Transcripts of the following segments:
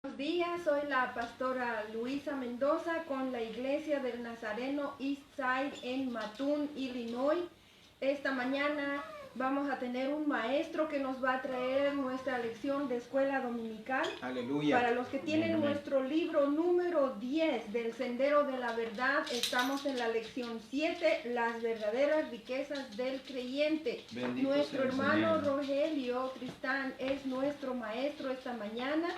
Buenos días, soy la pastora Luisa Mendoza con la Iglesia del Nazareno Eastside en Mattoon, Illinois. Esta mañana vamos a tener un maestro que nos va a traer nuestra lección de escuela dominical. Aleluya. Para los que tienen nuestro libro número 10 del Sendero de la Verdad, estamos en la lección 7, las verdaderas riquezas del creyente. Bendito Nuestro sea el hermano Señor. Rogelio Cristán es nuestro maestro esta mañana.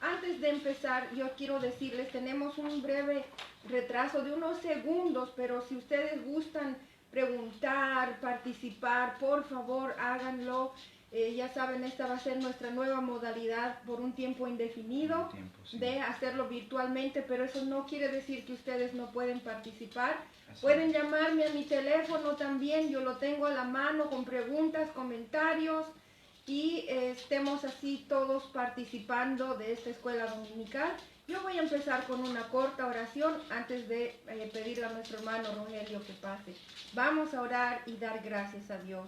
Antes de empezar, yo quiero decirles, tenemos un breve retraso de unos segundos, pero si ustedes gustan preguntar, participar, por favor háganlo. Ya saben, esta va a ser nuestra nueva modalidad por un tiempo indefinido Sí. de hacerlo virtualmente, pero eso no quiere decir que ustedes no pueden participar. Así Pueden es. llamarme a mi teléfono también, yo lo tengo a la mano con preguntas, comentarios, y estemos así todos participando de esta escuela dominical. Yo voy a empezar con una corta oración antes de pedirle a nuestro hermano Rogelio que pase. Vamos a orar y dar gracias a Dios.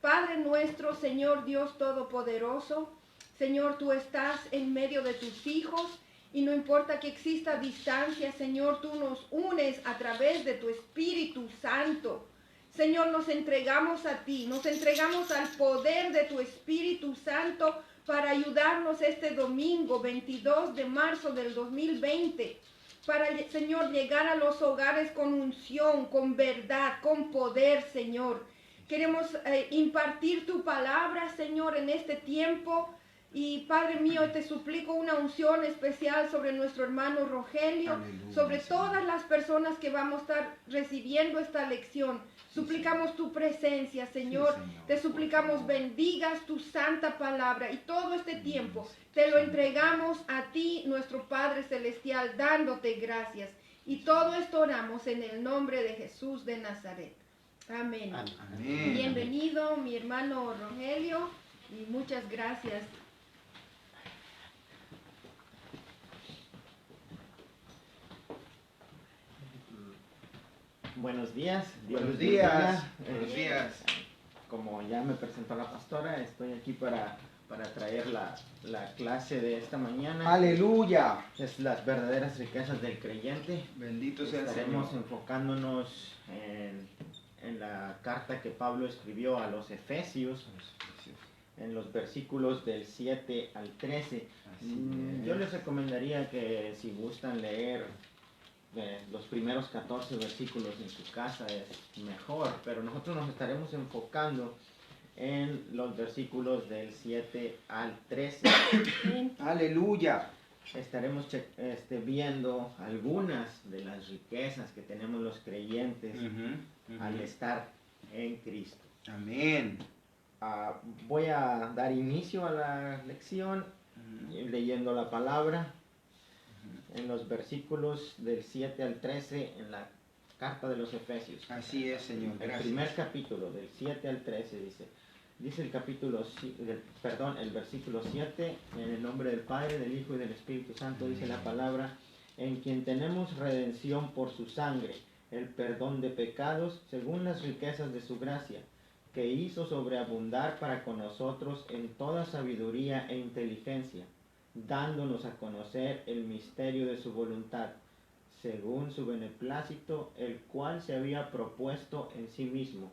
Padre nuestro, Señor Dios Todopoderoso, Señor, tú estás en medio de tus hijos y no importa que exista distancia, Señor, tú nos unes a través de tu Espíritu Santo. Señor, nos entregamos a ti, nos entregamos al poder de tu Espíritu Santo para ayudarnos este domingo 22 de marzo del 2020. Para, Señor, llegar a los hogares con unción, con verdad, con poder, Señor. Queremos impartir tu palabra, Señor, en este tiempo. Y Padre mío, te suplico una unción especial sobre nuestro hermano Rogelio, Aleluya, sobre Señor. todas las personas que vamos a estar recibiendo esta lección. Suplicamos tu presencia, Señor. Sí, Señor, Te suplicamos por favor. bendigas tu santa palabra y todo este tiempo te lo entregamos a ti, nuestro Padre Celestial, dándote gracias. Y todo esto oramos en el nombre de Jesús de Nazaret. Amén. Amén. Bienvenido, mi hermano Rogelio, y muchas gracias. Buenos días. Dios Buenos les días. bendiga. Buenos días. Como ya me presentó la pastora, estoy aquí para traer la clase de esta mañana. Aleluya. Es las verdaderas riquezas del creyente. Bendito sea el Estaremos Señor. enfocándonos en la carta que Pablo escribió a los Efesios, en los versículos del 7 al 13. Así Yo es. les recomendaría que si gustan leer los primeros 14 versículos en su casa es mejor, pero nosotros nos estaremos enfocando en los versículos del 7 al 13. Aleluya. Estaremos viendo algunas de las riquezas que tenemos los creyentes al estar en Cristo. Amén. Voy a dar inicio a la lección leyendo la palabra en los versículos del 7 al 13 en la carta de los Efesios. Así es, Señor. El Gracias. primer capítulo, del 7 al 13, dice el capítulo, el versículo 7, en el nombre del Padre, del Hijo y del Espíritu Santo, dice la palabra, en quien tenemos redención por su sangre, el perdón de pecados, según las riquezas de su gracia, que hizo sobreabundar para con nosotros en toda sabiduría e inteligencia, dándonos a conocer el misterio de su voluntad, según su beneplácito, el cual se había propuesto en sí mismo,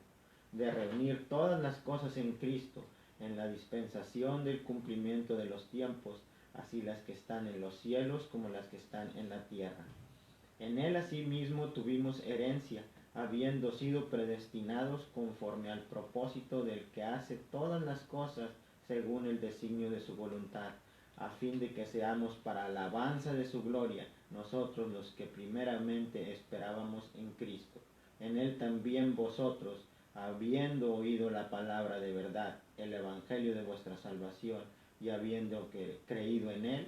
de reunir todas las cosas en Cristo, en la dispensación del cumplimiento de los tiempos, así las que están en los cielos como las que están en la tierra. En él asimismo tuvimos herencia, habiendo sido predestinados conforme al propósito del que hace todas las cosas según el designio de su voluntad, a fin de que seamos para alabanza de su gloria, nosotros los que primeramente esperábamos en Cristo. En él también vosotros, habiendo oído la palabra de verdad, el evangelio de vuestra salvación, y habiendo creído en él,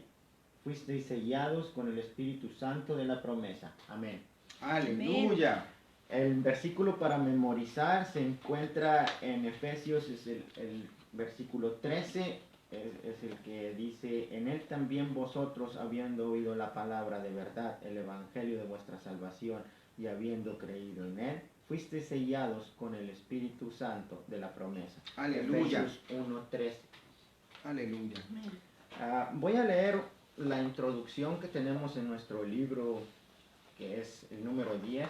fuisteis sellados con el Espíritu Santo de la promesa. Amén. Aleluya. El versículo para memorizar se encuentra en Efesios, es el versículo 13, es el que dice, en él también vosotros, habiendo oído la palabra de verdad, el evangelio de vuestra salvación, y habiendo creído en él, fuisteis sellados con el Espíritu Santo de la promesa. Aleluya. Efesios 1:13. Aleluya. Voy a leer la introducción que tenemos en nuestro libro, que es el número 10.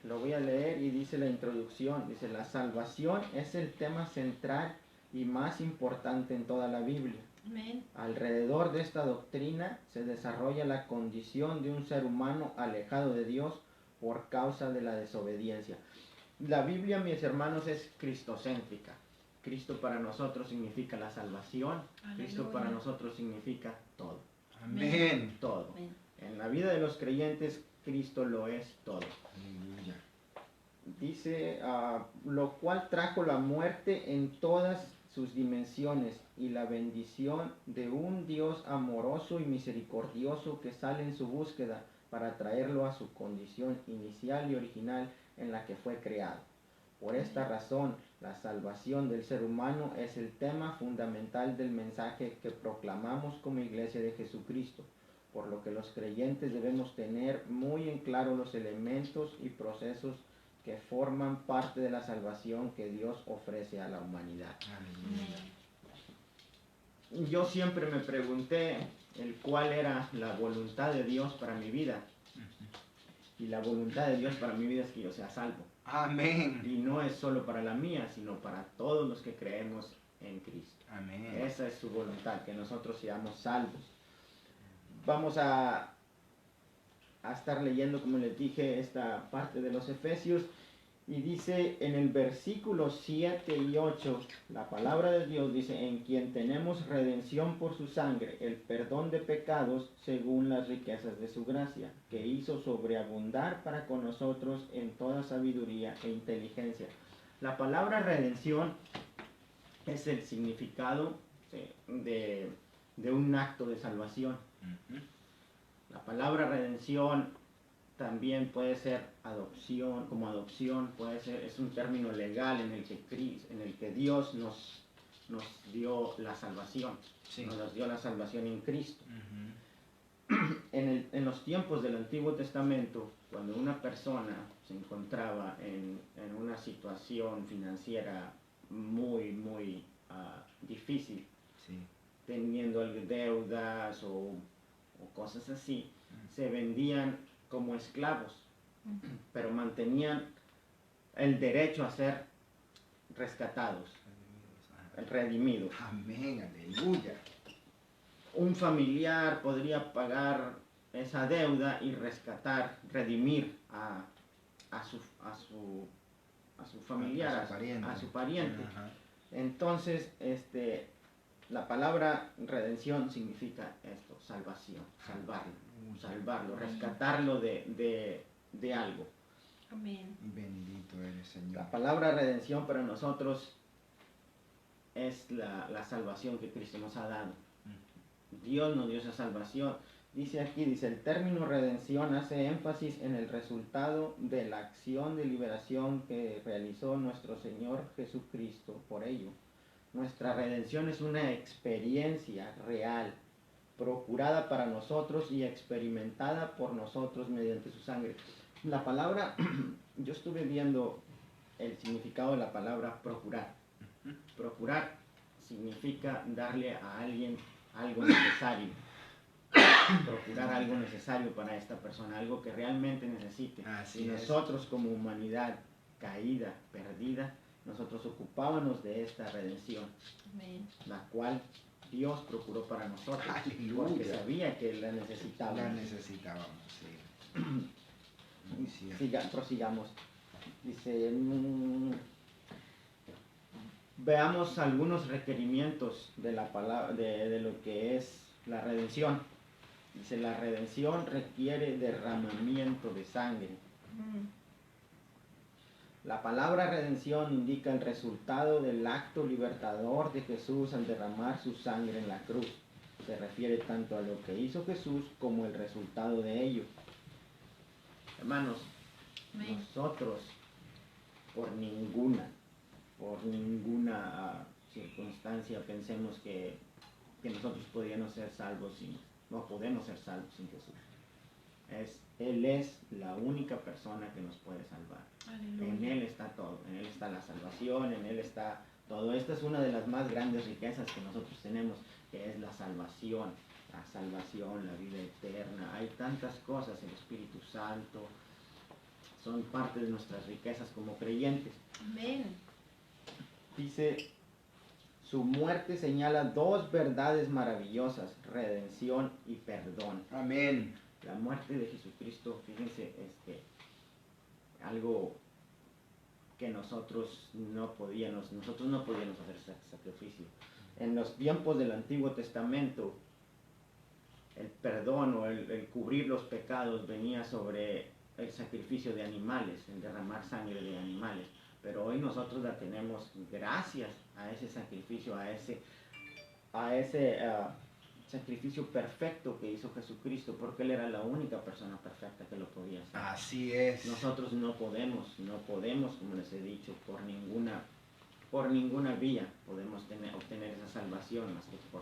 Lo voy a leer y dice la introducción, dice: la salvación es el tema central y más importante en toda la Biblia. Amén. Alrededor de esta doctrina se desarrolla la condición de un ser humano alejado de Dios por causa de la desobediencia. La Biblia, mis hermanos, es cristocéntrica. Cristo para nosotros significa la salvación. Aleluya. Cristo para nosotros significa todo. Amén. Todo. Amén. En la vida de los creyentes, Cristo lo es todo. Aleluya. Dice, lo cual trajo la muerte en todas sus dimensiones y la bendición de un Dios amoroso y misericordioso que sale en su búsqueda para traerlo a su condición inicial y original en la que fue creado. Por esta razón, la salvación del ser humano es el tema fundamental del mensaje que proclamamos como Iglesia de Jesucristo, por lo que los creyentes debemos tener muy en claro los elementos y procesos que forman parte de la salvación que Dios ofrece a la humanidad. Aleluya. Yo siempre me pregunté cuál era la voluntad de Dios para mi vida. Y la voluntad de Dios para mi vida es que yo sea salvo. Amén. Y no es solo para la mía, sino para todos los que creemos en Cristo. Amén. Esa es su voluntad, que nosotros seamos salvos. Vamos a estar leyendo, como les dije, esta parte de los Efesios. Y dice en el versículo 7 y 8, la palabra de Dios dice: en quien tenemos redención por su sangre, el perdón de pecados según las riquezas de su gracia, que hizo sobreabundar para con nosotros en toda sabiduría e inteligencia. La palabra redención es el significado de un acto de salvación. La palabra redención también puede ser adopción, como adopción, puede ser, es un término legal en el que Dios nos dio la salvación, Sí. nos dio la salvación en Cristo. En los tiempos del Antiguo Testamento, cuando una persona se encontraba en una situación financiera muy, muy difícil, Sí. teniendo deudas o cosas así, se vendían como esclavos, pero mantenían el derecho a ser rescatados, redimidos. Amén. Aleluya. Un familiar podría pagar esa deuda y redimir a su familiar, a su pariente. Ajá. Entonces, la palabra redención significa esto: salvación, salvarlo, rescatarlo de algo. Amén. Bendito eres, Señor. La palabra redención para nosotros es la salvación que Cristo nos ha dado. Dios nos dio esa salvación. Dice aquí, el término redención hace énfasis en el resultado de la acción de liberación que realizó nuestro Señor Jesucristo por ello. Nuestra redención es una experiencia real, procurada para nosotros y experimentada por nosotros mediante su sangre. La palabra, yo estuve viendo el significado de la palabra procurar. Procurar significa darle a alguien algo necesario. Procurar algo necesario para esta persona, algo que realmente necesite. Así Y es. nosotros como humanidad caída, perdida, nosotros ocupábamos de esta redención, Amén. la cual Dios procuró para nosotros, Aleluya. porque sabía que la necesitábamos. La necesitábamos, sí. Muy cierto. Prosigamos. Dice, veamos algunos requerimientos de la palabra, de lo que es la redención. Dice, la redención requiere derramamiento de sangre. La palabra redención indica el resultado del acto libertador de Jesús al derramar su sangre en la cruz. Se refiere tanto a lo que hizo Jesús como el resultado de ello. Hermanos, Amén. nosotros por ninguna circunstancia pensemos que nosotros podríamos ser salvos no podemos ser salvos sin Jesús. Él es la única persona que nos puede salvar. Aleluya. En Él está todo, en Él está la salvación, en Él está todo. Esta es una de las más grandes riquezas que nosotros tenemos, que es la salvación. la salvación, la vida eterna, hay tantas cosas, el Espíritu Santo, son parte de nuestras riquezas como creyentes. Amén. Dice, su muerte señala dos verdades maravillosas, redención y perdón. Amén. La muerte de Jesucristo, fíjense, algo que nosotros no podíamos hacer sacrificio. En los tiempos del Antiguo Testamento, el perdón o el cubrir los pecados venía sobre el sacrificio de animales, el derramar sangre de animales. Pero hoy nosotros la tenemos gracias a ese sacrificio, a ese sacrificio perfecto que hizo Jesucristo, porque Él era la única persona perfecta que lo podía hacer. Así es. Nosotros no podemos, como les he dicho, por ninguna vía podemos obtener esa salvación más que por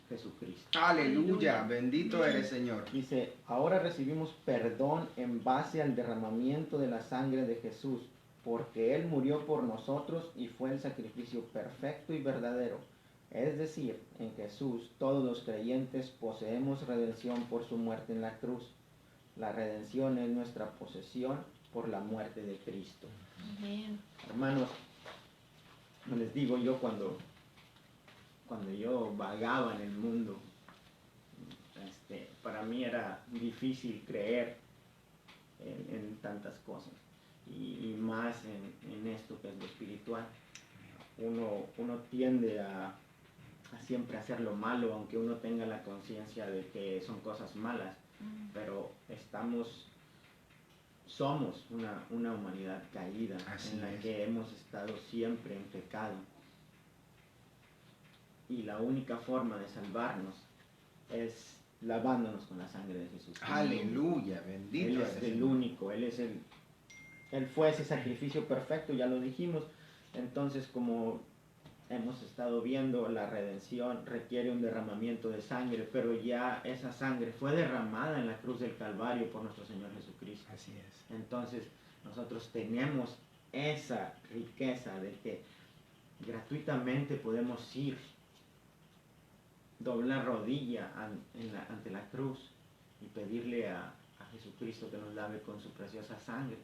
Jesucristo. Aleluya. Bendito eres, Señor. Dice, ahora recibimos perdón en base al derramamiento de la sangre de Jesús, porque Él murió por nosotros y fue el sacrificio perfecto y verdadero. Es decir, en Jesús todos los creyentes poseemos redención por su muerte en la cruz. La redención es nuestra posesión por la muerte de Cristo. Amén. Hermanos, les digo yo cuando yo vagaba en el mundo, para mí era difícil creer en tantas cosas y más en esto que es lo espiritual. Uno tiende a siempre hacer lo malo, aunque uno tenga la conciencia de que son cosas malas, pero somos una humanidad caída. Así en la es. que hemos estado siempre en pecado. Y la única forma de salvarnos es lavándonos con la sangre de Jesús. Aleluya. Bendito Él eres, es el Señor. único, Él fue ese sacrificio perfecto, ya lo dijimos. Entonces, como hemos estado viendo, la redención requiere un derramamiento de sangre, pero ya esa sangre fue derramada en la cruz del Calvario por nuestro Señor Jesucristo. Así es. Entonces, nosotros tenemos esa riqueza de que gratuitamente podemos ir, doblar rodilla ante la cruz y pedirle a Jesucristo que nos lave con su preciosa sangre,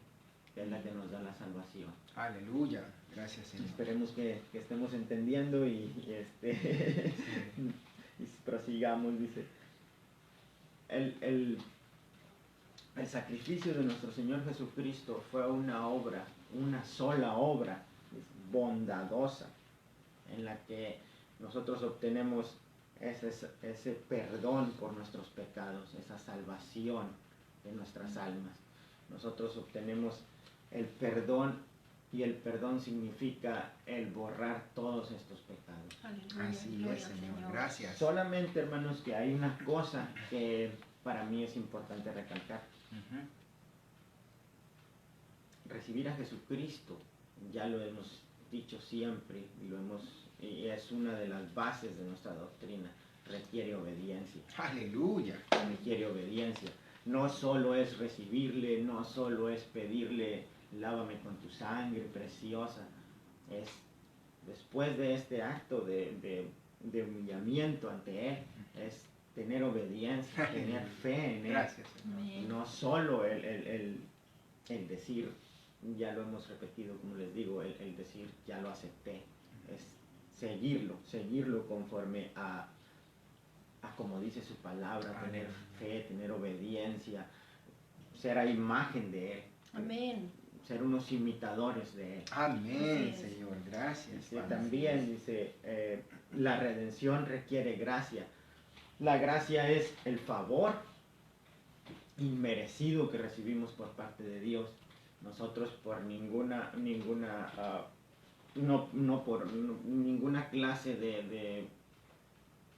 que es la que nos da la salvación. Aleluya. Gracias, Señor. Esperemos que estemos entendiendo y prosigamos. Dice, el sacrificio de nuestro Señor Jesucristo fue una sola obra bondadosa, en la que nosotros obtenemos ese perdón por nuestros pecados, esa salvación de nuestras almas. Nosotros obtenemos el perdón, y el perdón significa el borrar todos estos pecados. Aleluya. Así Gloria es, al Señor. Gracias. Solamente, hermanos, que hay una cosa que para mí es importante recalcar. Ujú. Recibir a Jesucristo, ya lo hemos dicho siempre, y es una de las bases de nuestra doctrina, requiere obediencia. Aleluya. Requiere obediencia. No solo es recibirle, no solo es pedirle, lávame con tu sangre preciosa. Es después de este acto de humillamiento ante Él, es tener obediencia, tener fe en Él. Gracias, Señor. Amén. No solo el decir, ya lo hemos repetido, como les digo, el decir, ya lo acepté. Es seguirlo conforme a como dice su palabra, tener fe, tener obediencia, ser a imagen de Él. Amén. Ser unos imitadores de Él. Amén, Así es. Señor. Gracias. Dice, Padre. también dice, la redención requiere gracia. La gracia es el favor inmerecido que recibimos por parte de Dios. Nosotros por ninguna clase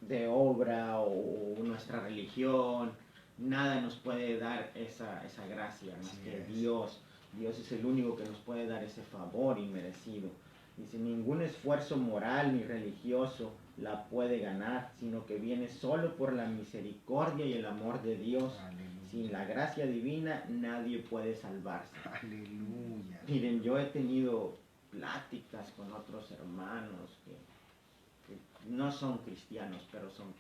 de obra o nuestra religión, nada nos puede dar esa gracia más Así que es. Dios. Dios es el único que nos puede dar ese favor inmerecido. Dice, ningún esfuerzo moral ni religioso la puede ganar, sino que viene solo por la misericordia y el amor de Dios. Aleluya. Sin la gracia divina nadie puede salvarse. Aleluya. Miren, yo he tenido pláticas con otros hermanos que no son cristianos, pero son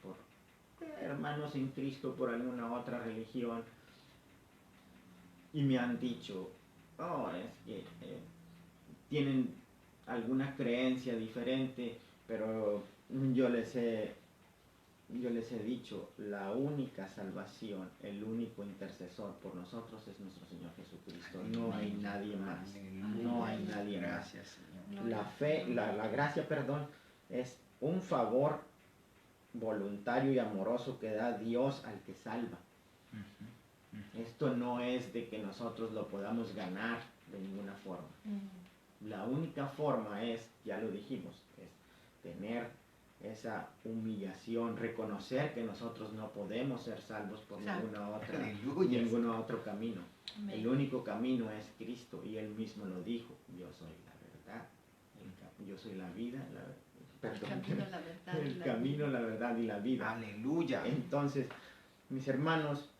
hermanos en Cristo por alguna otra religión y me han dicho, oh, es que tienen alguna creencia diferente, pero yo les he dicho, la única salvación, el único intercesor por nosotros es nuestro Señor Jesucristo. No hay nadie más. No hay nadie más. Gracias, Señor. La fe, la gracia, perdón, es un favor voluntario y amoroso que da Dios al que salva. Esto no es de que nosotros lo podamos ganar de ninguna forma. La única forma es, ya lo dijimos, es tener esa humillación, reconocer que nosotros no podemos ser salvos por Aleluya. ningún otro camino. Amén. El único camino es Cristo y Él mismo lo dijo, yo soy la verdad, yo soy la vida, El camino, la verdad. el camino, la verdad y la vida. Aleluya. Entonces, mis hermanos,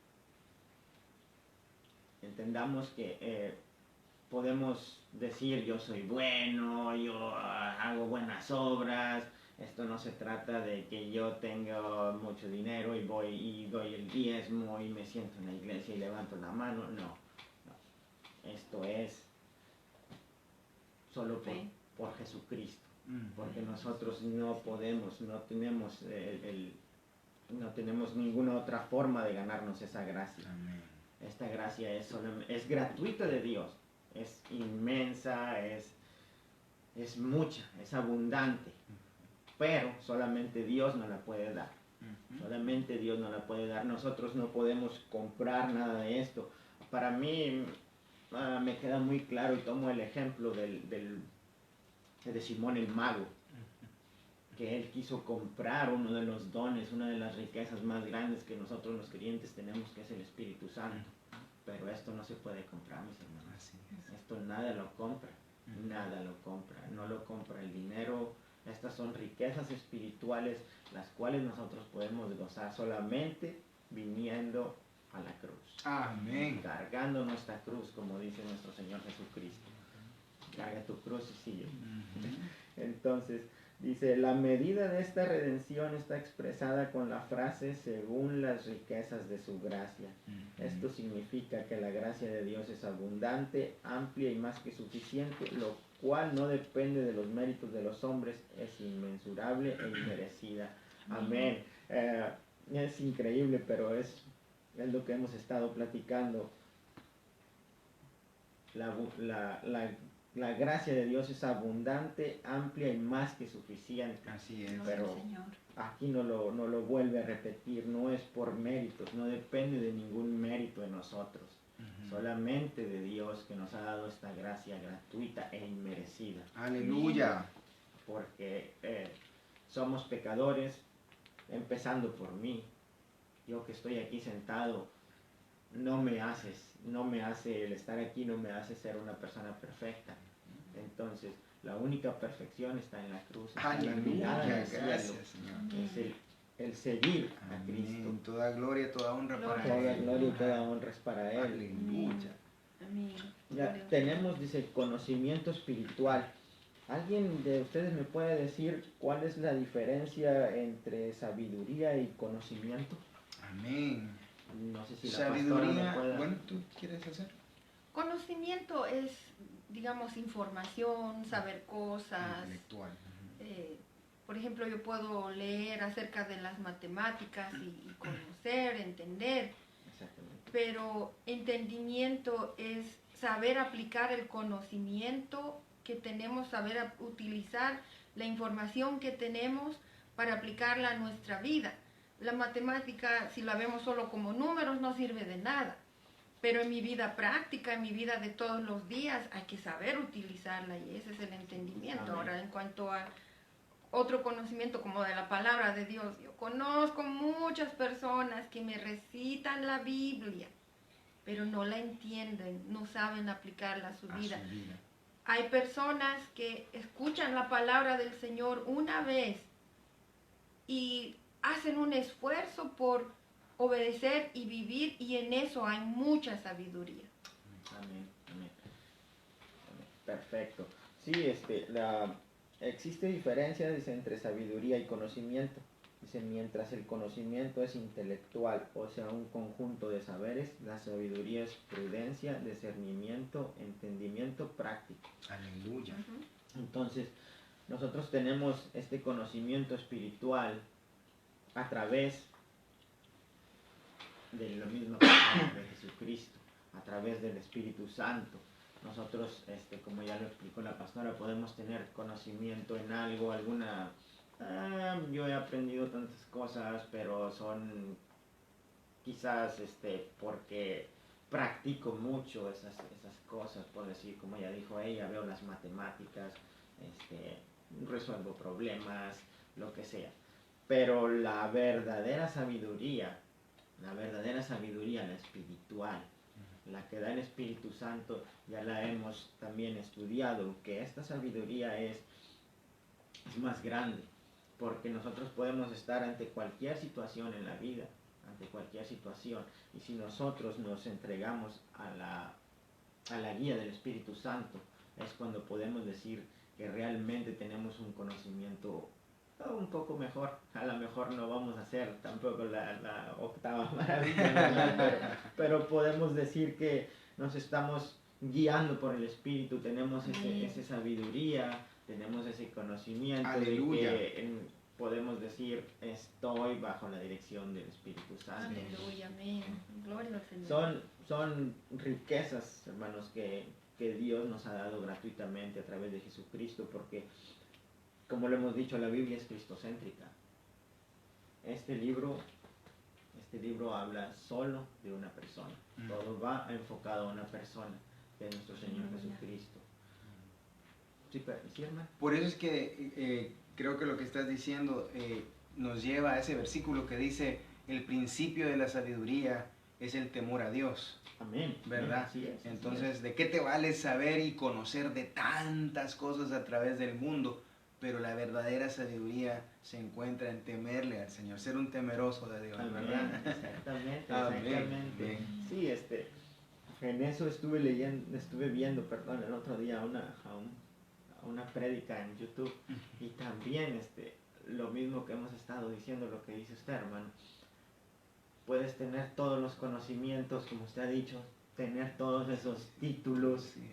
entendamos que podemos decir yo soy bueno, yo hago buenas obras, esto no se trata de que yo tenga mucho dinero y voy y doy el diezmo y me siento en la iglesia y levanto la mano, no. Esto es solo por Jesucristo, porque nosotros no podemos, no tenemos no tenemos ninguna otra forma de ganarnos esa gracia. Amén. Esta gracia es gratuita de Dios, es inmensa, es mucha, es abundante, pero solamente Dios nos la puede dar. Solamente Dios nos la puede dar. Nosotros no podemos comprar nada de esto. Para mí me queda muy claro y tomo el ejemplo de Simón el Mago, que él quiso comprar uno de los dones, una de las riquezas más grandes que nosotros los creyentes tenemos, que es el Espíritu Santo. Pero esto no se puede comprar, mis hermanos. Así es. Esto nada lo compra, nada lo compra, no lo compra el dinero. Estas son riquezas espirituales, las cuales nosotros podemos gozar solamente viniendo a la cruz. Amén. Cargando nuestra cruz, como dice nuestro Señor Jesucristo. Carga tu cruz y sigue. Entonces, dice, la medida de esta redención está expresada con la frase según las riquezas de su gracia. Esto significa que la gracia de Dios es abundante, amplia y más que suficiente, lo cual no depende de los méritos de los hombres, es inmensurable e inmerecida. Amén. Es increíble, pero es lo que hemos estado platicando. La gracia de Dios es abundante, amplia y más que suficiente. Así es. Pero Señor. aquí no lo vuelve a repetir, no es por méritos, no depende de ningún mérito de nosotros, solamente de Dios que nos ha dado esta gracia gratuita e inmerecida. Aleluya. Porque somos pecadores, empezando por mí. Yo que estoy aquí sentado, no me hace el estar aquí, no me hace ser una persona perfecta. Entonces, la única perfección está en la cruz, está en la mirada Aleluya. al cielo, Gracias, Señor. es el seguir a Cristo. Amén. Toda gloria, toda honra para Toda Él. gloria y toda honra es para Él. Aleluya. Amén. Ya tenemos, dice, conocimiento espiritual. ¿Alguien de ustedes me puede decir cuál es la diferencia entre sabiduría y conocimiento? Amén. No sé si la pastora me Sabiduría. pueda... Bueno, ¿tú quieres hacer? Conocimiento es, digamos, información, saber cosas. Intelectual. Por ejemplo, yo puedo leer acerca de las matemáticas y conocer, entender, Exactamente. pero entendimiento es saber aplicar el conocimiento que tenemos, saber utilizar la información que tenemos para aplicarla a nuestra vida. La matemática, si la vemos solo como números, no sirve de nada. Pero en mi vida práctica, en mi vida de todos los días, hay que saber utilizarla y ese es el entendimiento. Amén. Ahora, en cuanto a otro conocimiento como de la palabra de Dios, yo conozco muchas personas que me recitan la Biblia, pero no la entienden, no saben aplicarla a su vida. Hay personas que escuchan la palabra del Señor una vez y hacen un esfuerzo por obedecer y vivir, y en eso hay mucha sabiduría. Amén, amén. Amén. Perfecto. Sí, existe diferencia, dice, entre sabiduría y conocimiento. Dice, mientras el conocimiento es intelectual, o sea, un conjunto de saberes, la sabiduría es prudencia, discernimiento, entendimiento práctico. Aleluya. Entonces, nosotros tenemos este conocimiento espiritual a través de la misma persona de Jesucristo, a través del Espíritu Santo. Nosotros, como ya lo explicó la pastora, podemos tener conocimiento en algo, yo he aprendido tantas cosas, pero son quizás porque practico mucho esas cosas, por decir, como ya dijo ella, veo las matemáticas, resuelvo problemas, lo que sea. Pero la verdadera sabiduría, la espiritual, la que da el Espíritu Santo, ya la hemos también estudiado, que esta sabiduría es más grande, porque nosotros podemos estar ante cualquier situación en la vida, ante cualquier situación, y si nosotros nos entregamos a la guía del Espíritu Santo, es cuando podemos decir que realmente tenemos un conocimiento un poco mejor. A lo mejor no vamos a hacer tampoco la octava maravilla, ¿verdad? pero podemos decir que nos estamos guiando por el Espíritu, tenemos esa sabiduría, tenemos ese conocimiento. Aleluya. De que podemos decir, estoy bajo la dirección del Espíritu Santo. Aleluya, amén. Gloria al Señor. Son riquezas, hermanos, que Dios nos ha dado gratuitamente a través de Jesucristo, porque, como lo hemos dicho, la Biblia es cristocéntrica. Este libro habla solo de una persona. Todo va enfocado a una persona, que es nuestro Señor Jesucristo. ¿Sí, hermano? Por eso es que creo que lo que estás diciendo nos lleva a ese versículo que dice, el principio de la sabiduría es el temor a Dios. Amén. ¿Verdad? Así es, Entonces, ¿de qué te vale saber y conocer de tantas cosas a través del mundo? Pero la verdadera sabiduría se encuentra en temerle al Señor, ser un temeroso de Dios, Amén. ¿verdad? Exactamente, Amén. exactamente. Bien. Sí, en eso estuve viendo, el otro día a una prédica en YouTube, y también lo mismo que hemos estado diciendo, lo que dice usted, hermano. Puedes tener todos los conocimientos, como usted ha dicho, tener todos esos títulos, Sí,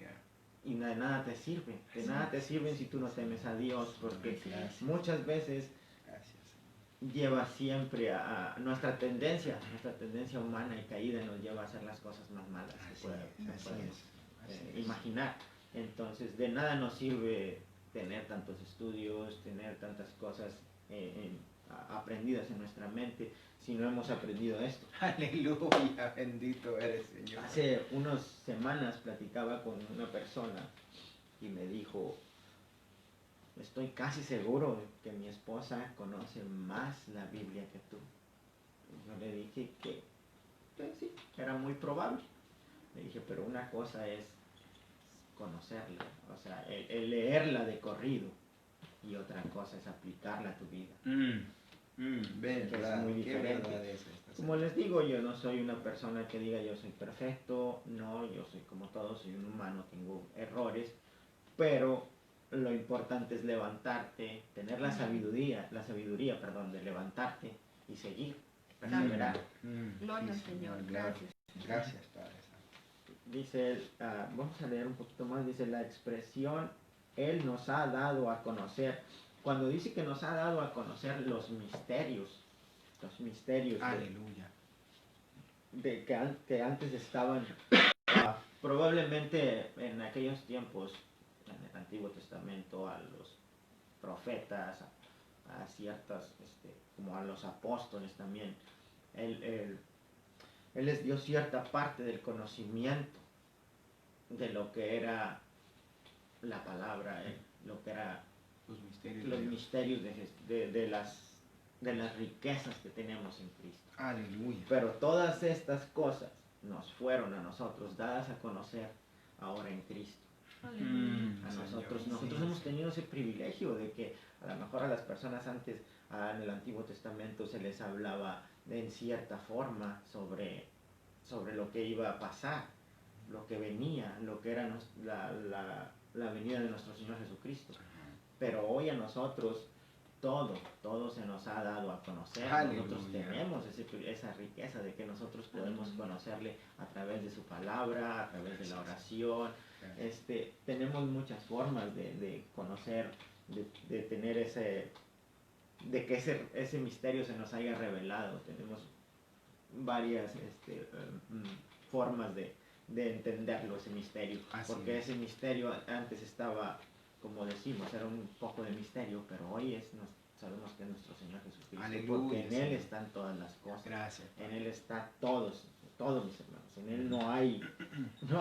y de nada te sirve. De nada te sirven si tú no temes a Dios, porque muchas veces gracias. lleva siempre a nuestra tendencia humana y caída nos lleva a hacer las cosas más malas que podemos imaginar. Entonces, de nada nos sirve tener tantos estudios, tener tantas cosas aprendidas en nuestra mente, si no hemos aprendido esto. Aleluya, bendito eres, Señor. Hace unas semanas platicaba con una persona y me dijo, estoy casi seguro que mi esposa conoce más la Biblia que tú. Y yo le dije que sí, era muy probable. Le dije, pero una cosa es conocerla, o sea, el leerla de corrido, y otra cosa es aplicarla a tu vida. Verdad, es muy qué diferente. verdad es esta. Como les digo, yo no soy una persona que diga yo soy perfecto, no, yo soy como todos, soy un humano, tengo errores, pero lo importante es levantarte, tener la sabiduría, de levantarte y seguir, perseverar. Gloria al Sí, Señor, gracias. Gracias, Padre. Dice, vamos a leer un poquito más, dice la expresión, Él nos ha dado a conocer. Cuando dice que nos ha dado a conocer los misterios Aleluya. que antes estaban probablemente en aquellos tiempos, en el Antiguo Testamento, a los profetas, a ciertas, como a los apóstoles también, Él les dio cierta parte del conocimiento de lo que era la palabra, lo que era los misterios de las riquezas que tenemos en Cristo. Aleluya. Pero todas estas cosas nos fueron a nosotros dadas a conocer ahora en Cristo. Aleluya. A nosotros hemos tenido ese privilegio de que a lo mejor a las personas antes, en el Antiguo Testamento, se les hablaba en cierta forma sobre lo que iba a pasar, lo que venía, lo que era la venida de nuestro Señor Jesucristo. Pero hoy a nosotros todo se nos ha dado a conocer. Aleluya. Nosotros tenemos esa riqueza de que nosotros podemos conocerle a través de su palabra, a través de la oración. Tenemos muchas formas de conocer, de tener de que ese misterio se nos haya revelado. Tenemos varias formas de entenderlo, ese misterio. Porque ese misterio antes estaba, como decimos, era un poco de misterio, pero hoy sabemos que es nuestro Señor Jesucristo. Aleluya, porque en Él Señor. están todas las cosas. Gracias. En Él está todos mis hermanos. En Él no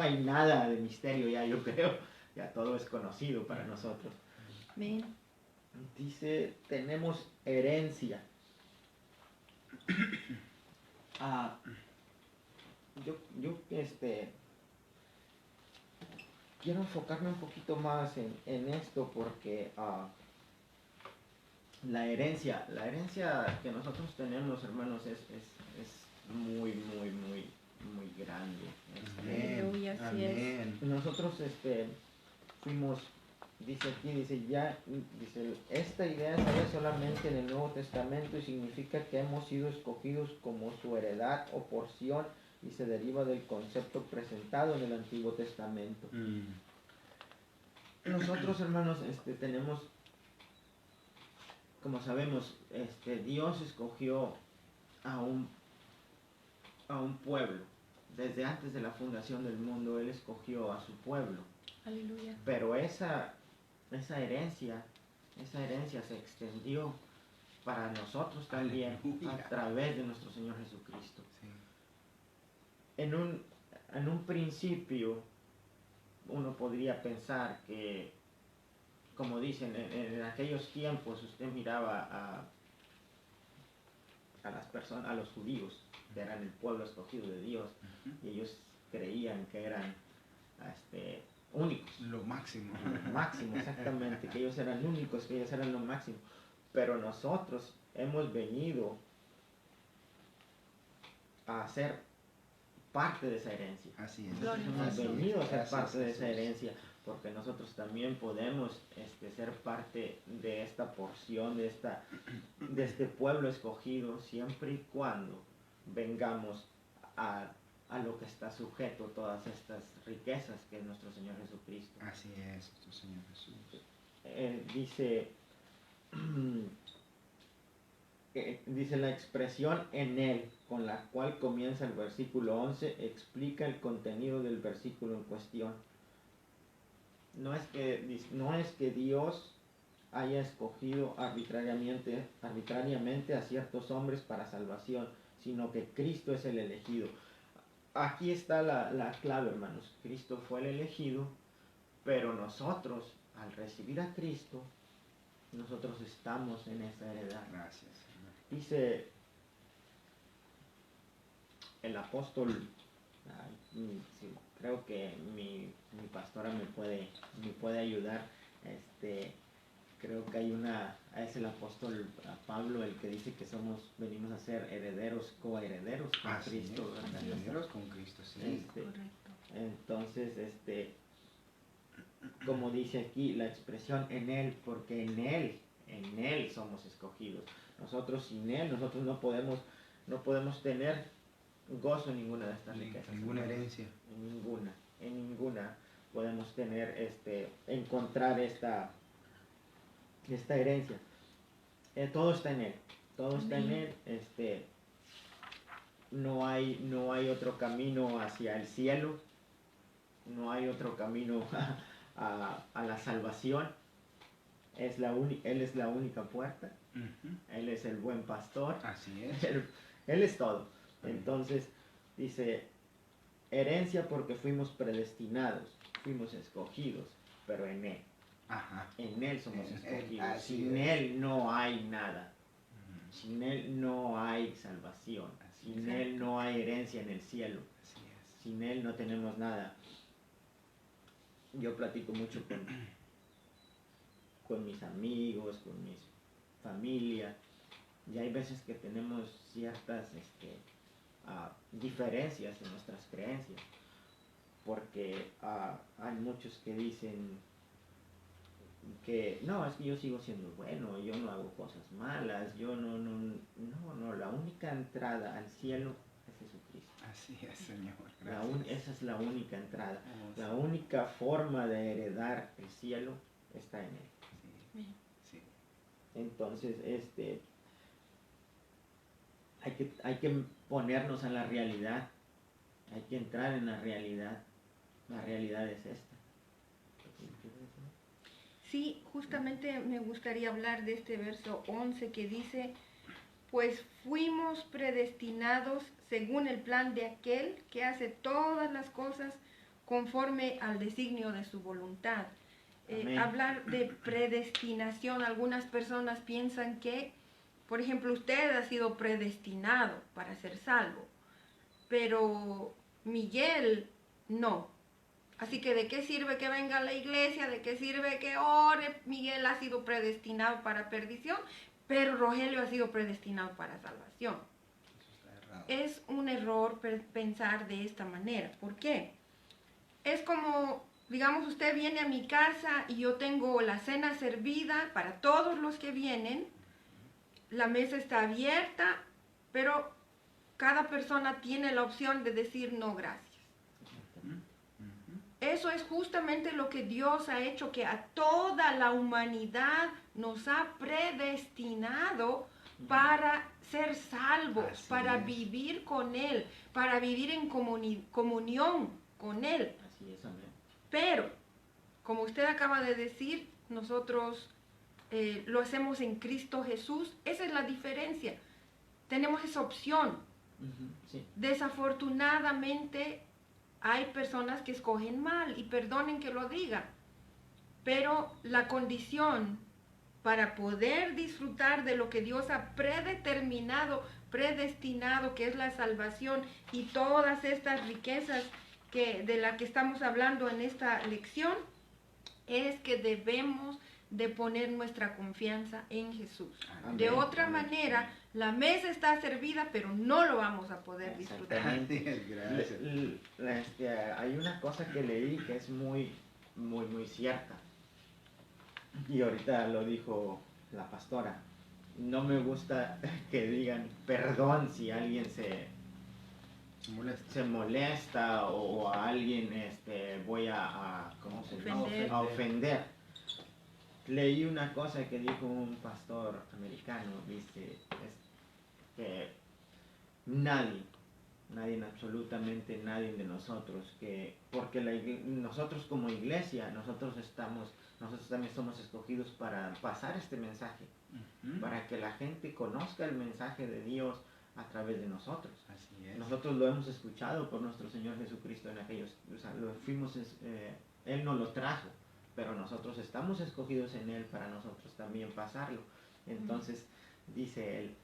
hay nada de misterio ya, yo creo. Ya todo es conocido para nosotros. Amén. Dice, tenemos herencia. Yo quiero enfocarme un poquito más en esto porque la herencia que nosotros tenemos, hermanos, es muy, muy, muy, muy grande. Aleluya, así es. Amén. Nosotros fuimos, esta idea sale solamente en el Nuevo Testamento y significa que hemos sido escogidos como su heredad o porción y se deriva del concepto presentado en el Antiguo Testamento. Nosotros, hermanos, tenemos, como sabemos, Dios escogió a un pueblo. Desde antes de la fundación del mundo, Él escogió a su pueblo. Aleluya. Pero esa herencia se extendió para nosotros también. Aleluya. A través de nuestro Señor Jesucristo. Sí. En un principio, uno podría pensar que, como dicen, en aquellos tiempos usted miraba a las personas, a los judíos, que eran el pueblo escogido de Dios, y ellos creían que eran únicos. Lo máximo. Máximo, exactamente, que ellos eran únicos, que ellos eran lo máximo. Pero nosotros hemos venido a ser parte de esa herencia. Así es. Gloria a Hemos Jesús. venido a ser Gracias, parte de esa Jesús. herencia, porque nosotros también podemos ser parte de esta porción, de este pueblo escogido, siempre y cuando vengamos a lo que está sujeto todas estas riquezas que es nuestro Señor Jesucristo. Así es, nuestro Señor Jesús. Dice la expresión en Él, con la cual comienza el versículo 11, explica el contenido del versículo en cuestión. No es que Dios haya escogido arbitrariamente a ciertos hombres para salvación, sino que Cristo es el elegido. Aquí está la clave, hermanos. Cristo fue el elegido, pero nosotros, al recibir a Cristo, nosotros estamos en esa heredad. Gracias, Señor. Dice el apóstol, creo que mi pastora me puede ayudar. Creo que es el apóstol Pablo el que dice que venimos a ser herederos, coherederos con Así Cristo. es, ¿verdad? herederos con Cristo, sí. Correcto. Entonces, como dice aquí, la expresión en Él, porque en Él somos escogidos. Nosotros sin Él, nosotros no podemos tener gozo en ninguna de estas riquezas. Ninguna herencia. En ninguna podemos encontrar esta herencia. Todo está en Él. Todo está en Él. No hay otro camino hacia el cielo. No hay otro camino a la salvación. Él es la única puerta. Él es el buen pastor. Así es. Él es todo. Entonces, dice, herencia porque fuimos predestinados, fuimos escogidos, pero en Él. Ajá. En Él somos En Él, escogidos. así Sin es. Él no hay nada. Sin Él no hay salvación. Así Sin es. Él no hay herencia en el cielo. Así es. Sin Él no tenemos nada. Yo platico mucho con mis amigos, con mi familia, y hay veces que tenemos ciertas diferencias en nuestras creencias, porque hay muchos que dicen que no, es que yo sigo siendo bueno, yo no hago cosas malas, yo no, la única entrada al cielo es Jesucristo. Así es, Señor. Gracias. Esa es la única entrada. Oh, La única forma de heredar el cielo está en Él. sí, sí. Entonces, hay que ponernos en la realidad, hay que entrar en la realidad. La realidad es esta. Sí, justamente me gustaría hablar de este verso 11 que dice, pues fuimos predestinados según el plan de aquel que hace todas las cosas conforme al designio de su voluntad. Hablar de predestinación, algunas personas piensan que, por ejemplo, usted ha sido predestinado para ser salvo, pero Miguel no. Así que ¿de qué sirve que venga a la iglesia? ¿De qué sirve que ore? Miguel ha sido predestinado para perdición, pero Rogelio ha sido predestinado para salvación. Es un error pensar de esta manera. ¿Por qué? Es como, digamos, usted viene a mi casa y yo tengo la cena servida para todos los que vienen. La mesa está abierta, pero cada persona tiene la opción de decir no, gracias. Eso es justamente lo que Dios ha hecho, que a toda la humanidad nos ha predestinado para ser salvos, Así para es. vivir con Él, para vivir en comunión con Él. Así es, amén. Pero, como usted acaba de decir, nosotros lo hacemos en Cristo Jesús. Esa es la diferencia. Tenemos esa opción. Sí. Desafortunadamente, hay personas que escogen mal, y perdonen que lo diga, pero la condición para poder disfrutar de lo que Dios ha predeterminado, predestinado, que es la salvación y todas estas riquezas de las que estamos hablando en esta lección, es que debemos de poner nuestra confianza en Jesús. Amén, De otra amén. manera, la mesa está servida, pero no lo vamos a poder disfrutar. Así es, gracias. Hay una cosa que leí que es muy cierta. Y ahorita lo dijo la pastora. No me gusta que digan perdón si alguien se molesta o a alguien voy ¿cómo se llama? Ofender. A ofender. Leí una cosa que dijo un pastor americano, dice que nadie, absolutamente nadie de nosotros, porque nosotros como iglesia, nosotros también somos escogidos para pasar este mensaje, para que la gente conozca el mensaje de Dios a través de nosotros. Así es. Nosotros lo hemos escuchado por nuestro Señor Jesucristo en aquellos, Él nos lo trajo, pero nosotros estamos escogidos en Él para nosotros también pasarlo. Entonces, dice Él,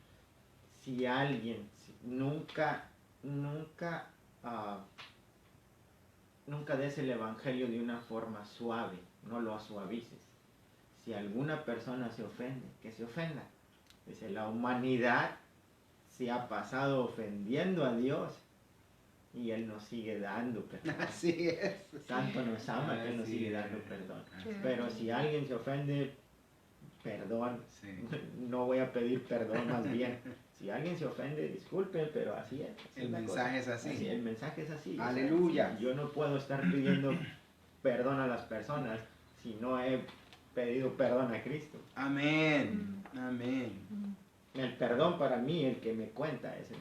si alguien nunca des el evangelio de una forma suave, no lo suavices. Si alguna persona se ofende, que se ofenda. Dice, la humanidad se ha pasado ofendiendo a Dios y Él nos sigue dando perdón. Así es. Tanto nos ama que Él nos Así sigue es. dando perdón. Sí. Pero si alguien se ofende, perdón. Sí. No voy a pedir perdón, más bien. Si alguien se ofende, disculpe, pero así es. Así El es la mensaje cosa. es así. El mensaje es así. Aleluya. Yo no puedo estar pidiendo perdón a las personas si no he pedido perdón a Cristo. Amén. Amén. El perdón para mí, el que me cuenta, es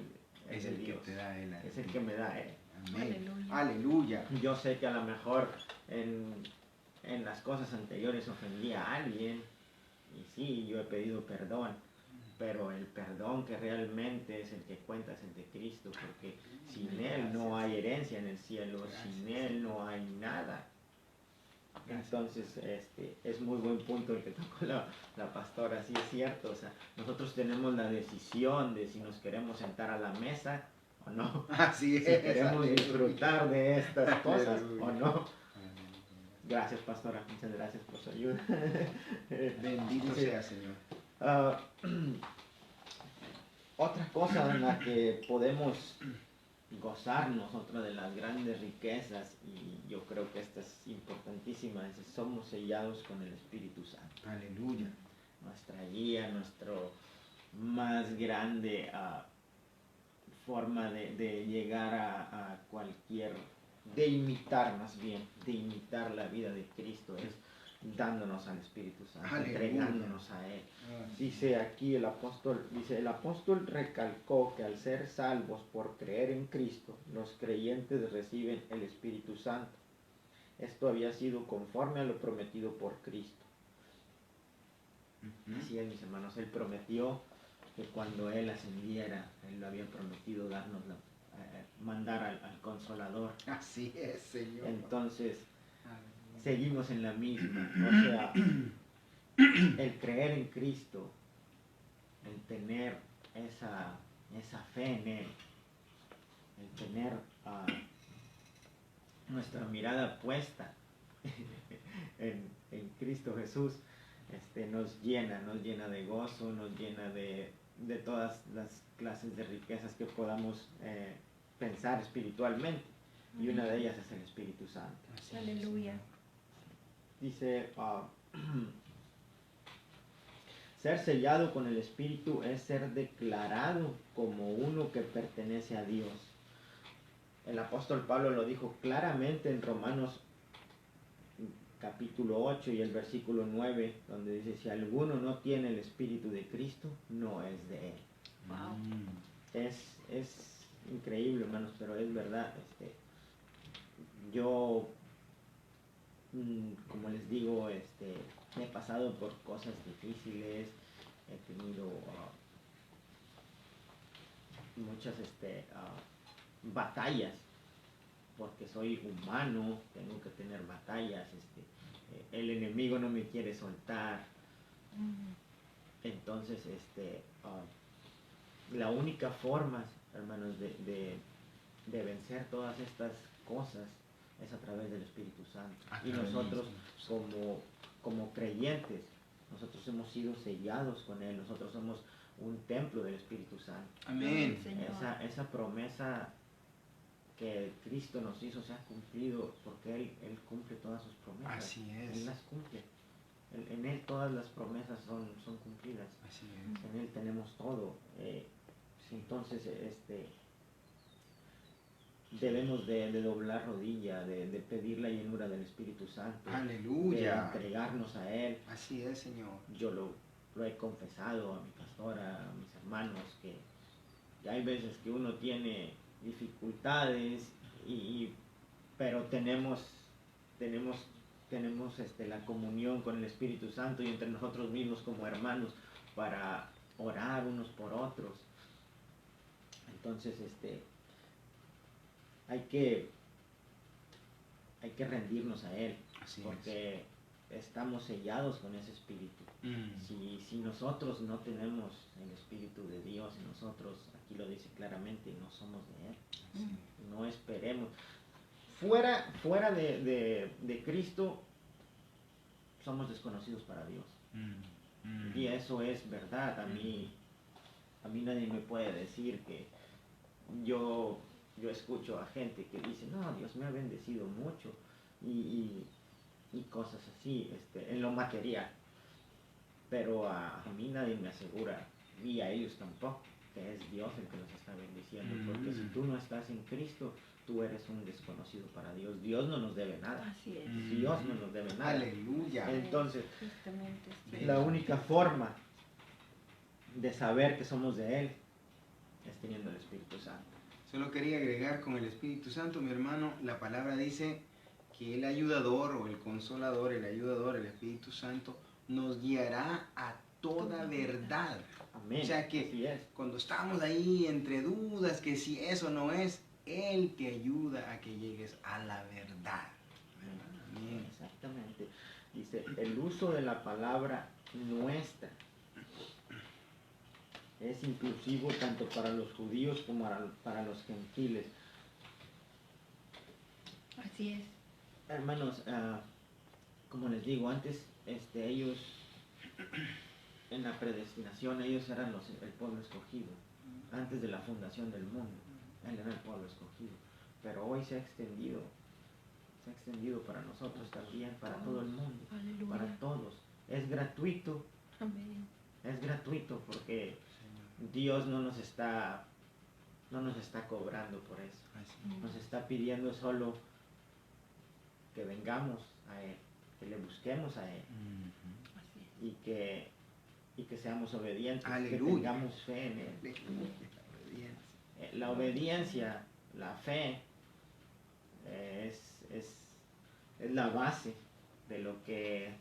Es de el que Dios. te da Él. Es el que me da Él. Amén. Aleluya. Aleluya. Yo sé que a lo mejor en las cosas anteriores ofendí a alguien y sí, yo he pedido perdón, pero el perdón que realmente es el que cuenta es el de Cristo, porque sin Él no hay herencia en el cielo, sin Él no hay nada. Entonces, es muy buen punto el que tocó la pastora, sí es cierto, o sea, nosotros tenemos la decisión de si nos queremos sentar a la mesa o no, Así si es. queremos Aleluya. disfrutar de estas cosas Aleluya. o no. Gracias, pastora, muchas gracias por su ayuda. Bendito Sí. sea, Señor. Otra cosa en la que podemos gozarnos otra de las grandes riquezas, y yo creo que esta es importantísima, es somos sellados con el Espíritu Santo. Aleluya. Nuestra guía, nuestro más grande forma de llegar a cualquier, de imitar más bien, de imitar la vida de Cristo es dándonos al Espíritu Santo, Aleluya. entregándonos a Él. Dice aquí el apóstol recalcó que al ser salvos por creer en Cristo, los creyentes reciben el Espíritu Santo. Esto había sido conforme a lo prometido por Cristo. Así es, mis hermanos, Él prometió que cuando Él ascendiera, Él lo había prometido darnos mandar al Consolador. Así es, Señor. Entonces, Aleluya. seguimos en la misma, o sea, el creer en Cristo, el tener esa fe en Él, el tener nuestra mirada puesta en Cristo Jesús, nos llena de gozo, nos llena de todas las clases de riquezas que podamos pensar espiritualmente, y una de ellas es el Espíritu Santo. Aleluya. Dice, ser sellado con el Espíritu es ser declarado como uno que pertenece a Dios. El apóstol Pablo lo dijo claramente en Romanos capítulo 8 y el versículo 9, donde dice, si alguno no tiene el Espíritu de Cristo, no es de Él. Wow. Es increíble, hermanos, pero es verdad. Yo, como les digo, he pasado por cosas difíciles, he tenido muchas batallas, porque soy humano, tengo que tener batallas, el enemigo no me quiere soltar. Entonces, la única forma, hermanos, de vencer todas estas cosas es a través del Espíritu Santo. Y nosotros, como creyentes, nosotros hemos sido sellados con Él, nosotros somos un templo del Espíritu Santo. Amén. Esa promesa que Cristo nos hizo se ha cumplido, porque Él cumple todas sus promesas. Así es. Él las cumple. En Él todas las promesas son cumplidas. Así es. En Él tenemos todo. Entonces, debemos de doblar rodilla, de pedir la llenura del Espíritu Santo. Aleluya. De entregarnos a Él. Así es, Señor. Yo lo he confesado a mi pastora, a mis hermanos, que hay veces que uno tiene dificultades, pero tenemos la comunión con el Espíritu Santo, y entre nosotros mismos como hermanos para orar unos por otros. Entonces, hay que rendirnos a Él. Así porque estamos sellados con ese Espíritu. Si nosotros no tenemos el Espíritu de Dios en nosotros, aquí lo dice claramente, no somos de Él. No esperemos. Fuera de Cristo, somos desconocidos para Dios. Y eso es verdad. A mí nadie me puede decir que yo escucho a gente que dice, no, Dios me ha bendecido mucho, y cosas así, en lo material. Pero a mí nadie me asegura, y a ellos tampoco, que es Dios el que nos está bendiciendo. Porque si tú no estás en Cristo, tú eres un desconocido para Dios. Dios no nos debe nada. Así es. Dios no nos debe nada. Aleluya. Entonces, Justamente, sí. la única forma de saber que somos de Él es teniendo el Espíritu Santo. Solo quería agregar con el Espíritu Santo, mi hermano, la palabra dice que el ayudador o el consolador, el Espíritu Santo, nos guiará a toda verdad. Amén. O sea Así que es. cuando estamos ahí entre dudas que si eso no es, Él te ayuda a que llegues a la verdad. Amén. Exactamente. Dice, el uso de la palabra nuestra es inclusivo tanto para los judíos como para los gentiles. Así es. Hermanos, como les digo antes, ellos en la predestinación, ellos eran el pueblo escogido antes de la fundación del mundo. Él era el pueblo escogido. Pero hoy se ha extendido para nosotros también, para todo el mundo, para Aleluya. todos. Es gratuito porque Dios no nos está cobrando por eso. Así. Nos está pidiendo solo que vengamos a Él, que le busquemos a Él Ujú. Así es. y que seamos obedientes, que Aleluya. tengamos fe en Él. Aleluya. La obediencia, la fe, es la base de lo que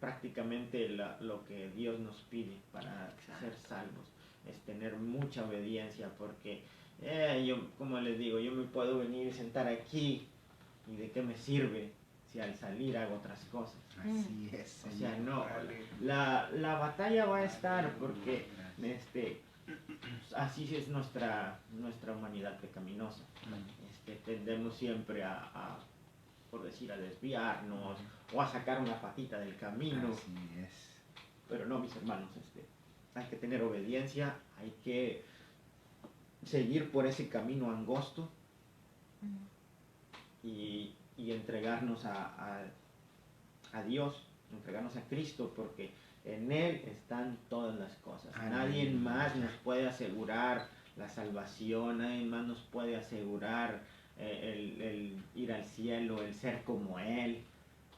prácticamente lo que Dios nos pide para ser salvos. Es tener mucha obediencia, porque yo, como les digo, yo me puedo venir y sentar aquí y de qué me sirve si al salir hago otras cosas. Así es. O sea, Señor. no, Aleluya. la batalla va a estar porque así es nuestra humanidad pecaminosa. Tendemos siempre por decir, a desviarnos o a sacar una patita del camino. Así es. Pero no, mis hermanos, hay que tener obediencia, hay que seguir por ese camino angosto y entregarnos a Dios, entregarnos a Cristo, porque en Él están todas las cosas. Amén. Nadie más nos puede asegurar la salvación, nadie más nos puede asegurar el ir al cielo, el ser como Él.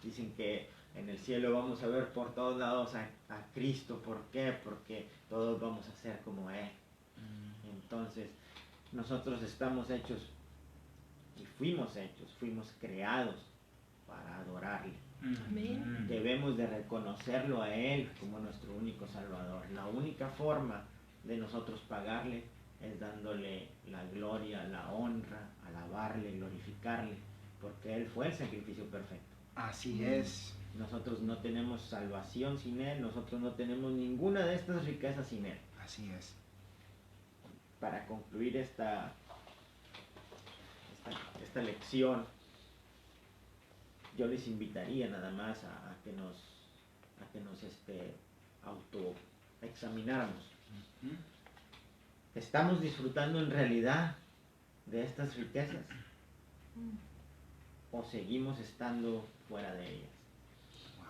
Dicen que en el cielo vamos a ver por todos lados a Cristo. ¿Por qué? Porque todos vamos a ser como Él. Entonces, nosotros estamos hechos y fuimos creados para adorarle. Amén. Debemos de reconocerlo a Él como nuestro único Salvador. La única forma de nosotros pagarle es dándole la gloria, la honra, alabarle, glorificarle, porque Él fue el sacrificio perfecto. Así es. Nosotros no tenemos salvación sin Él, nosotros no tenemos ninguna de estas riquezas sin Él. Así es. Para concluir esta lección, yo les invitaría nada más a que nos autoexamináramos. ¿Estamos disfrutando en realidad de estas riquezas o seguimos estando fuera de ellas? Wow.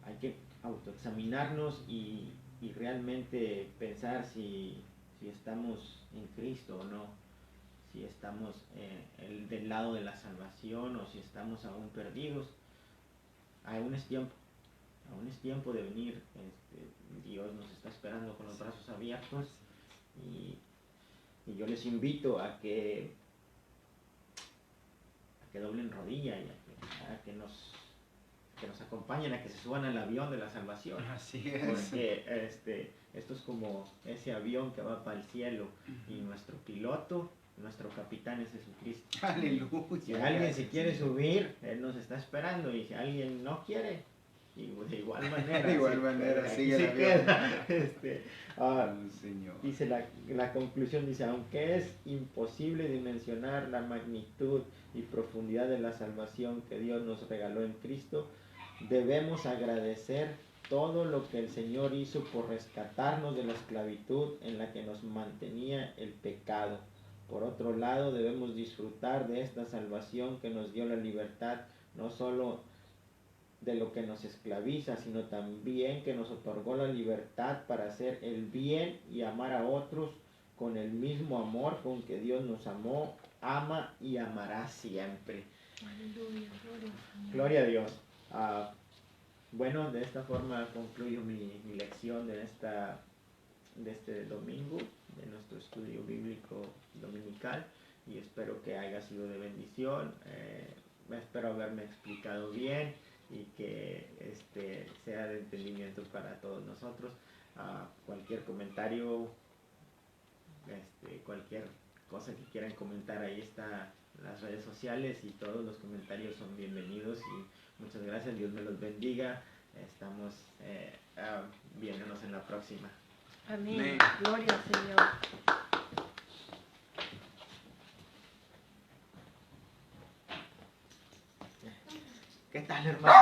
Hay que autoexaminarnos y realmente pensar si estamos en Cristo o no, si estamos del lado de la salvación o si estamos aún perdidos. Aún es tiempo de venir. Dios nos está esperando con los brazos abiertos y yo les invito a que doblen rodilla y a que nos acompañen, a que se suban al avión de la salvación. Así es. Porque esto es como ese avión que va para el cielo y nuestro piloto, nuestro capitán es Jesucristo. Aleluya. Si alguien se quiere subir, Él nos está esperando, y si alguien no quiere, y de igual manera, De igual manera, aquí sigue el se avión. queda. Señor. Dice la conclusión, dice, aunque es imposible dimensionar la magnitud y profundidad de la salvación que Dios nos regaló en Cristo, debemos agradecer todo lo que el Señor hizo por rescatarnos de la esclavitud en la que nos mantenía el pecado. Por otro lado, debemos disfrutar de esta salvación que nos dio la libertad, no solo de lo que nos esclaviza, sino también que nos otorgó la libertad para hacer el bien y amar a otros con el mismo amor con que Dios nos amó, ama y amará siempre. Aleluya. Gloria a Dios. Bueno, de esta forma concluyo mi lección de este domingo, de nuestro estudio bíblico dominical, y espero que haya sido de bendición. Espero haberme explicado bien y que sea de entendimiento para todos nosotros. Cualquier comentario, cualquier cosa que quieran comentar, ahí está las redes sociales y todos los comentarios son bienvenidos, y muchas gracias. Dios me los bendiga. Estamos viéndonos en la próxima. Amén. Amén. Gloria al Señor. ¿Qué tal, hermano?